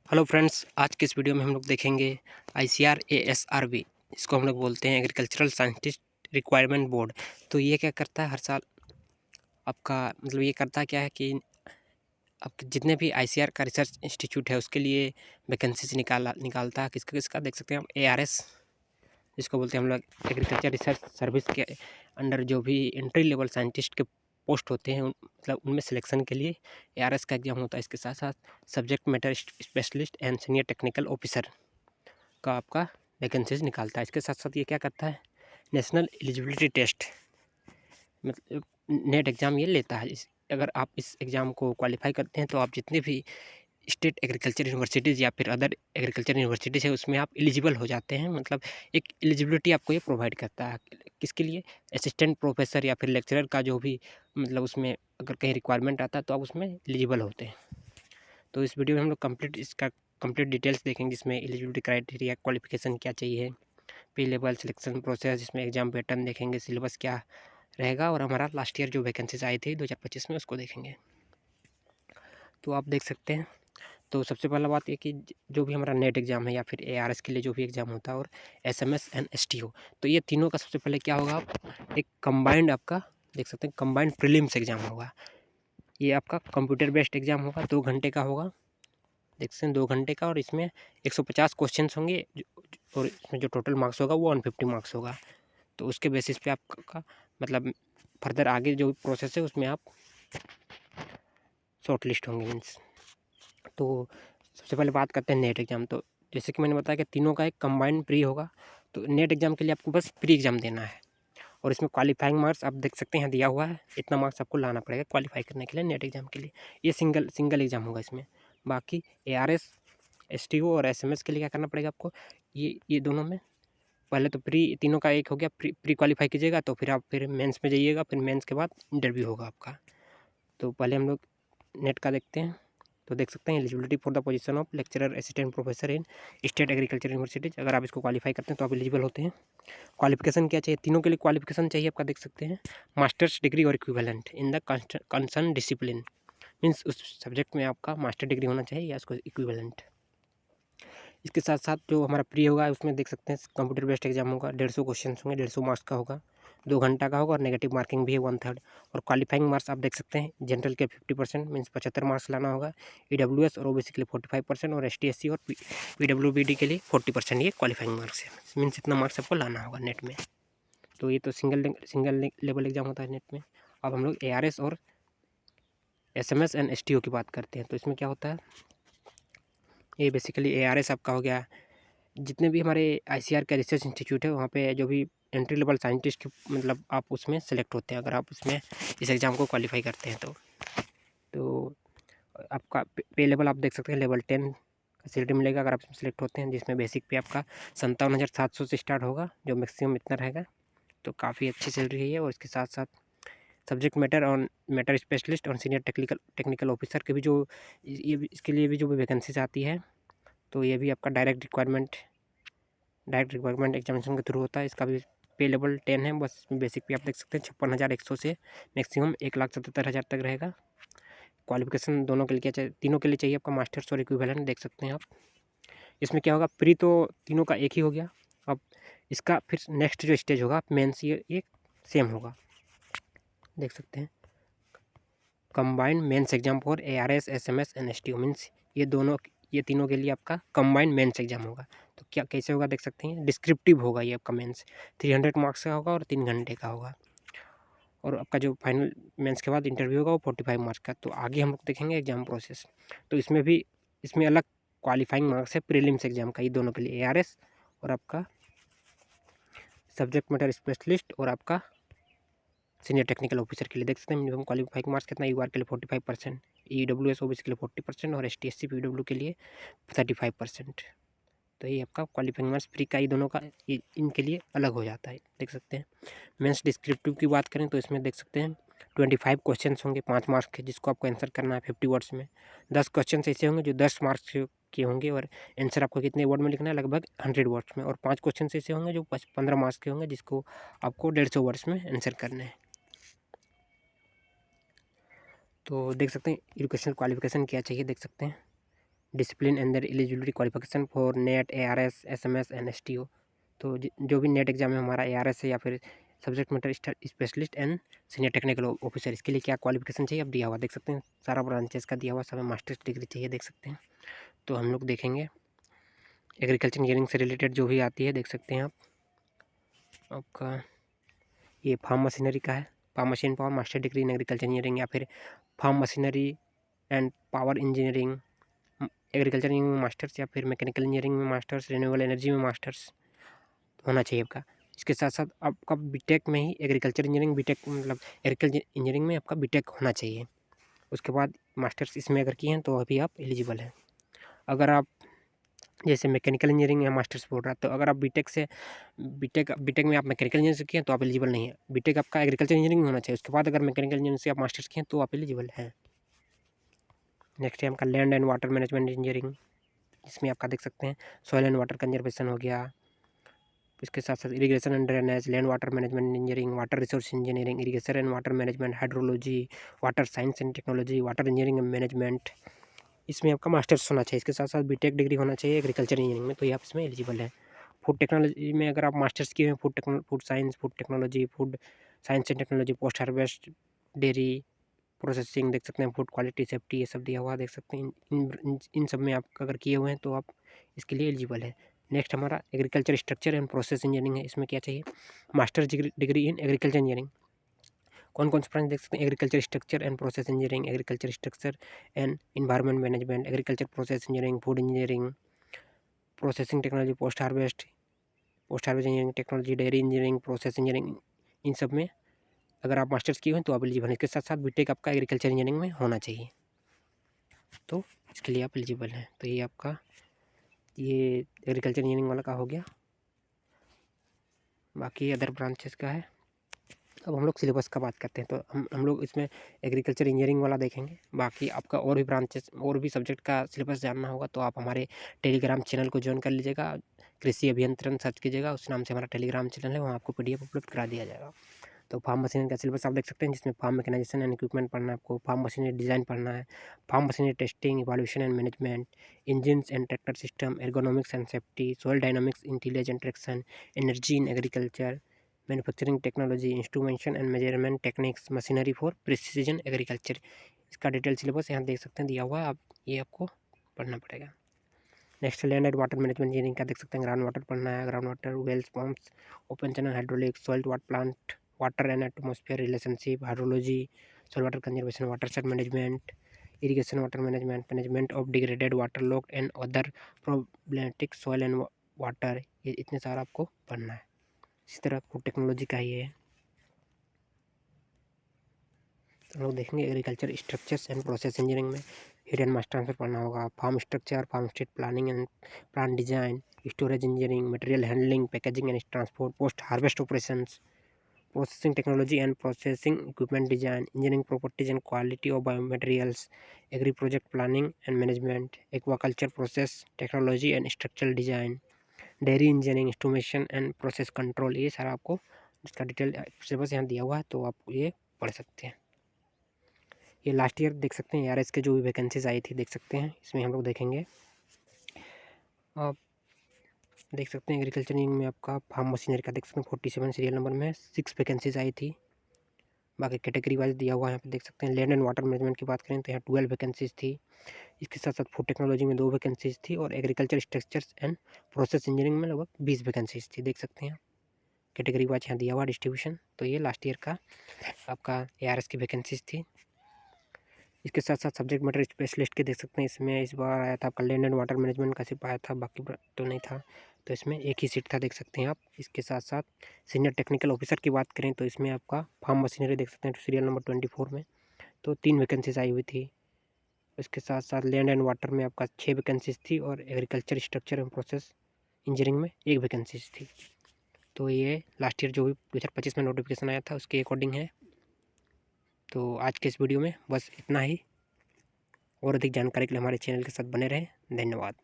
Hello friends, आज के इस वीडियो में हम लोग देखेंगे आईसीआर एएसआरबी। इसको हम लोग बोलते हैं एग्रीकल्चरल साइंटिस्ट रिक्वायरमेंट बोर्ड। तो ये क्या करता है हर साल आपका मतलब ये करता क्या है कि आपके जितने भी आईसीआर का रिसर्च इंस्टीट्यूट है उसके लिए वैकेंसीज निकालता है। किसका किसका देख सकते हैं आप, एआरएस जिसको बोलते हैं हम लोग एग्रीकल्चर रिसर्च सर्विस के अंडर जो भी एंट्री लेवल साइंटिस्ट के पोस्ट होते हैं मतलब उनमें सिलेक्शन के लिए एआरएस का एग्जाम होता है। इसके साथ साथ subject matter specialist and senior technical officer का आपका वैकेंसीज निकालता है। इसके साथ साथ ये क्या करता है, नेशनल एलिजिबिलिटी टेस्ट मतलब नेट एग्ज़ाम ये लेता है। अगर आप इस एग्ज़ाम को क्वालिफाई करते हैं तो आप जितने भी स्टेट एग्रीकल्चर यूनिवर्सिटीज़ या फिर अदर एग्रीकल्चर यूनिवर्सिटीज़ है उसमें आप एलिजिबल हो जाते हैं। मतलब एक एलिजिबिलिटी आपको ये प्रोवाइड करता है। किसके लिए? असिस्टेंट प्रोफेसर या फिर लेक्चरर का जो भी मतलब उसमें अगर कहीं रिक्वायरमेंट आता है तो आप उसमें एलिजिबल होते हैं। तो इस वीडियो में हम लोग कंप्लीट डिटेल्स देखेंगे, जिसमें एलिजिबिलिटी क्राइटेरिया, क्वालिफिकेशन क्या चाहिए, पे लेवल सिलेक्शन प्रोसेस, जिसमें एग्जाम पैटर्न देखेंगे, सिलेबस क्या रहेगा और हमारा लास्ट ईयर जो वैकेंसीज आई थी 2025 में उसको देखेंगे। तो आप देख सकते हैं। तो सबसे पहला बात ये कि जो भी हमारा नेट एग्ज़ाम है या फिर एआरएस के लिए जो भी एग्ज़ाम होता है और एसएमएस एंड एसटीओ, तो ये तीनों का सबसे पहले क्या होगा, एक कंबाइंड आपका देख सकते हैं कंबाइंड प्रीलिम्स एग्ज़ाम होगा। ये आपका कंप्यूटर बेस्ड एग्ज़ाम होगा, 2 घंटे का होगा, देख सकते हैं 2 घंटे का, और इसमें 150 क्वेश्चंस होंगे और इसमें जो टोटल मार्क्स होगा वो 150 मार्क्स होगा। तो उसके बेसिस पे आपका मतलब फर्दर आगे जो प्रोसेस है उसमें आप शॉर्ट लिस्ट होंगे मीन्स। तो सबसे पहले बात करते हैं नेट एग्ज़ाम। तो जैसे कि मैंने बताया कि तीनों का एक कंबाइंड प्री होगा। तो नेट एग्ज़ाम के लिए आपको बस प्री एग्ज़ाम देना है और इसमें क्वालिफाइंग मार्क्स आप देख सकते हैं यहाँ दिया हुआ है, इतना मार्क्स आपको लाना पड़ेगा क्वालिफाई करने के लिए नेट एग्ज़ाम के लिए। ये सिंगल एग्ज़ाम होगा इसमें। बाकी एआरएस, एसटीओ और एसएमएस के लिए क्या करना पड़ेगा आपको, ये दोनों में पहले तो प्री तीनों का एक हो गया, प्री क्वालिफाई कीजिएगा तो फिर आप फिर मेंस में जाइएगा, फिर मेंस के बाद इंटरव्यू होगा आपका। तो पहले हम लोग नेट का देखते हैं। तो देख सकते हैं eligibility for the position of lecturer assistant professor in state agriculture universities. अगर आप इसको क्वालिफाई करते हैं तो आप एलिजिबल होते हैं। क्वालिफिकेशन क्या चाहिए, तीनों के लिए क्वालिफिकेशन चाहिए आपका, देख सकते हैं मास्टर्स डिग्री और equivalent in the concern discipline, means उस सब्जेक्ट में आपका मास्टर डिग्री होना चाहिए या उसको इक्विवेलेंट। इसके साथ साथ जो हमारा प्री होगा उसमें देख सकते हैं कंप्यूटर बेस्ड एग्जाम होगा, 150 क्वेश्चन होंगे, 150 मार्क्स का होगा, 2 घंटा का होगा और नेगेटिव मार्किंग भी है 1/3। और क्वालिफाइंग मार्क्स आप देख सकते हैं जनरल के 50% मीन्स 75 मार्क्स लाना होगा, ईडब्ल्यूएस और ओबीसी के लिए 45% और एसटी/एससी और पीडब्ल्यूबीडी के लिए 40%। ये क्वालिफाइंग मार्क्स है, मीन्स इतना मार्क्स आपको लाना होगा नेट में। तो ये तो सिंगल लेवल एग्जाम होता है नेट में। अब हम लोग एआरएस और एसएमएस एंड एसटीओ की बात करते हैं। तो इसमें क्या होता है, ये बेसिकली एआरएस आपका हो गया, जितने भी हमारे आईसीआर का रिसर्च इंस्टीट्यूट है वहाँ पे जो भी एंट्री लेवल साइंटिस्ट की मतलब आप उसमें सेलेक्ट होते हैं, अगर आप उसमें इस एग्ज़ाम को क्वालिफाई करते हैं तो आपका पे लेवल आप देख सकते हैं लेवल 10 का सैलरी मिलेगा अगर आप इसमें सेलेक्ट होते हैं, जिसमें बेसिक पे आपका 57,700 से स्टार्ट होगा, जो मैक्सिमम इतना रहेगा। तो काफ़ी अच्छी सैलरी है ये। और इसके साथ साथ सब्जेक्ट मैटर स्पेशलिस्ट और सीनियर टेक्निकल ऑफिसर के भी जो ये इसके लिए भी जो भी वैकेंसीज आती है, तो ये भी आपका डायरेक्ट रिक्वायरमेंट एग्जामिनेशन के थ्रू होता है। इसका भी पे लेवल 10 है, बस इसमें बेसिक पे आप देख सकते हैं 56,100 से मैक्सिमम 1,77,000 तक रहेगा। क्वालिफिकेशन दोनों के लिए क्या चाहिए, तीनों के लिए चाहिए आपका मास्टर्स और इक्विवेलेंट, देख सकते हैं आप। इसमें क्या होगा, प्री तो तीनों का एक ही हो गया। अब इसका फिर नेक्स्ट जो स्टेज होगा मेंस, ये सेम होगा, देख सकते हैं combined mains exam for ARS SMS and STO, means ये तीनों के लिए आपका कंबाइंड मेंस एग्जाम होगा। तो क्या कैसे होगा देख सकते हैं, डिस्क्रिप्टिव होगा ये आपका मेंस, 300 मार्क्स का होगा और 3 घंटे का होगा। और आपका जो फाइनल मेंस के बाद इंटरव्यू होगा वो 45 मार्क्स का। तो आगे हम लोग देखेंगे एग्जाम प्रोसेस। तो इसमें अलग क्वालिफाइंग मार्क्स है प्रीलिम्स एग्जाम का, ये दोनों के लिए एआरएस और आपका सब्जेक्ट मैटर स्पेशलिस्ट और आपका सीनियर टेक्निकल ऑफिसर के लिए। देख सकते हैं मिनिमम क्वालिफाइंग मार्क्स कितना, यूआर के लिए 45%, ईडब्ल्यूएस ओबीसी के लिए 40% और एसटी/एससी पीडब्ल्यू के लिए 35%। तो ये आपका क्वालिफाइंग मार्क्स प्री का ही दोनों का इनके लिए अलग हो जाता है, देख सकते हैं। मेंस डिस्क्रिप्टिव की बात करें तो इसमें देख सकते हैं 25 क्वेश्चन होंगे 5 मार्क्स के, जिसको आपको आंसर करना है 50 वर्ड्स में। 10 क्वेश्चन ऐसे होंगे जो 10 मार्क्स के होंगे और आंसर आपको कितने वर्ड में लिखना है, लगभग 100 वर्ड्स में। और 5 क्वेश्चन ऐसे होंगे जो 15 मार्क्स के होंगे, जिसको आपको 150 वर्ड्स में आंसर करना है। तो देख सकते हैं एजुकेशनल क्वालिफिकेशन क्या चाहिए, देख सकते हैं discipline and there eligibility qualification for net, ARS, SMS and STO। तो जो भी नेट एग्जाम है हमारा, ARS है या फिर subject matter specialist and senior technical officer, इसके लिए क्या क्वालिफिकेशन चाहिए अब दिया हुआ देख सकते हैं, सारा ब्रांचेस का दिया हुआ, सब मास्टर्स डिग्री चाहिए देख सकते हैं। तो हम लोग देखेंगे एग्रीकल्चर इंजीनियरिंग से रिलेटेड जो भी आती है देख सकते हैं आप। आपका ये फार्म मशीनरी का है, farm machine power master degree in agriculture engineering, या फिर farm machinery and power engineering agriculture engineering में मास्टर्स, या फिर मैकेनिकल इंजीनियरिंग में मास्टर्स, रिन्यूएबल एनर्जी में मास्टर्स होना चाहिए आपका। इसके साथ साथ आपका बीटेक में ही एग्रीकल्चर इंजीनियरिंग बीटेक मतलब एग्रीकल्चर इंजीनियरिंग में आपका बीटेक होना चाहिए। उसके बाद मास्टर्स इसमें अगर किए हैं तो अभी आप एलिजिबल हैं। अगर आप जैसे मैकेनिकल इंजीनियरिंग या मास्टर्स बोल रहा है, तो अगर आप बीटेक में आप मैकेनिकल इंजीनियरिंग से किए तो आप एलिजिबल नहीं है। बीटेक आपका एग्रीकल्चर इंजीनियरिंग में होना चाहिए। उसके बाद अगर मैकेनिकल इंजीनियरिंग से आप मास्टर्स किए तो आप एलिजिबल हैं। नेक्स्ट है आपका land and water management engineering, इसमें आपका देख सकते हैं सॉइल एंड वाटर कंजर्वेशन हो गया। इसके साथ साथ irrigation and drainage, land water management engineering, water resource engineering, irrigation and water management, hydrology, water science and technology, water engineering and management, इसमें आपका मास्टर्स होना चाहिए। इसके साथ साथ बीटेक डिग्री होना चाहिए एग्रीकल्चर इंजीनियरिंग में, तो ये आप इसमें एलिजिबल है। फूड टेक्नोलॉजी में अगर आप मास्टर्स किए हैं, food science, food technology, food science and technology, post harvest, dairy processing देख सकते हैं, फूड क्वालिटी सेफ्टी, ये सब दिया हुआ देख सकते हैं। इन सब में आप अगर किए हुए हैं तो आप इसके लिए एलिजिबल है। नेक्स्ट हमारा agriculture structure and process engineering है। इसमें क्या चाहिए, master degree in agriculture engineering. कौन कौन से ब्रांच देख सकते हैं, agriculture structure and process engineering, agriculture structure and environment management, agriculture process engineering, food engineering, processing technology, post harvest engineering technology, dairy engineering, process engineering, इन सब में अगर आप मास्टर्स किए हैं तो आप एलिजिबल हैं। इसके साथ साथ बीटेक आपका एग्रीकल्चर इंजीनियरिंग में होना चाहिए, तो इसके लिए आप एलिजिबल हैं। तो ये आपका ये एग्रीकल्चर इंजीनियरिंग वाला का हो गया। बाकी अदर ब्रांचेस का है। अब हम लोग सिलेबस का बात करते हैं, तो हम लोग इसमें एग्रीकल्चर इंजीनियरिंग वाला देखेंगे। बाकी आपका और भी ब्रांचेस और भी सब्जेक्ट का सिलेबस जानना होगा तो आप हमारे टेलीग्राम चैनल को ज्वाइन कर लीजिएगा। कृषि अभियंत्रण सर्च कीजिएगा, उस नाम से हमारा टेलीग्राम चैनल है, वहाँ आपको PDF उपलब्ध करा दिया जाएगा। तो फार्म मशीनरी का सिलेबस आप देख सकते हैं, जिसमें फार्म मैकेनाइजेशन एंड इक्विपमेंट पढ़ना है आपको, फार्म मशीनरी डिज़ाइन पढ़ना है, farm machinery testing, evaluation and management, engines and tractor system, ergonomics and safety, soil dynamics, intelligent traction, energy in agriculture, manufacturing technology, instrumentation and measurement techniques, machinery for precision agriculture. इसका detail syllabus यहाँ देख सकते हैं दिया हुआ है, आप ये आपको पढ़ना पड़ेगा। Next land and water management engineering का देख सकते हैं, ग्राउंड वाटर पढ़ना है, ground water, wells, pumps, open channel hydraulics, soil water plant, water and atmosphere relationship, hydrology, soil water conservation, watershed management, irrigation water management, management of degraded waterlogged and other problematic soil and water, ये इतने सारा आपको पढ़ना है। इसी तरह food technology का ही है। हम लोग देखेंगे agriculture structures and process engineering में हिडन मास ट्रांसफर पढ़ना होगा, farm structure, farmstead planning and plan design, storage engineering, material handling, packaging and transport, post harvest operations, processing technology and processing equipment design, engineering properties and quality of biomaterials, agri project planning and management, aquaculture process technology and structural design, dairy engineering, instrumentation and process control, ये सारा आपको जिसका detail syllabus यहाँ दिया हुआ है तो आप ये पढ़ सकते हैं। ये लास्ट ईयर देख सकते हैं ARS के जो भी वैकेंसीज आई थी देख सकते हैं, इसमें हम लोग देखेंगे। आप देख सकते हैं एग्रीकल्चर इंजीनियरिंग में आपका फार्म मशीनरी का देख सकते हैं 47 सीरियल नंबर में 6 वैकेंसीज आई थी। बाकी कैटेगरी वाइज दिया हुआ है, यहाँ पे देख सकते हैं। लैंड एंड वाटर मैनेजमेंट की बात करें तो यहाँ 12 वैकेंसीज थी। इसके साथ साथ फूड टेक्नोलॉजी में 2 वैकेंसीज थी और agriculture structures and process engineering में लगभग 20 वैकेंसीज थी, देख सकते हैं। कैटेगरी वाइज यहाँ दिया हुआ डिस्ट्रीब्यूशन। तो ये लास्ट ईयर का आपका ARS की वैकेंसीज थी। इसके साथ साथ सब्जेक्ट मैटर स्पेशलिस्ट के देख सकते हैं, इसमें इस बार आया था आपका लैंड एंड वाटर मैनेजमेंट का सिर्फ आया था, बाकी तो नहीं था, तो इसमें एक ही सीट था देख सकते हैं आप। इसके साथ साथ सीनियर टेक्निकल ऑफिसर की बात करें तो इसमें आपका फार्म मशीनरी देख सकते हैं सीरियल नंबर 24 में, तो 3 वैकेंसीज आई हुई थी। इसके साथ साथ लैंड एंड वाटर में आपका 6 वैकेंसीज थी और agriculture structure and process engineering में 1 वैकेंसीज थी। तो ये लास्ट ईयर जो भी 2025 में नोटिफिकेशन आया था उसके अकॉर्डिंग है। तो आज के इस वीडियो में बस इतना ही। और अधिक जानकारी के लिए हमारे चैनल के साथ बने रहें। धन्यवाद।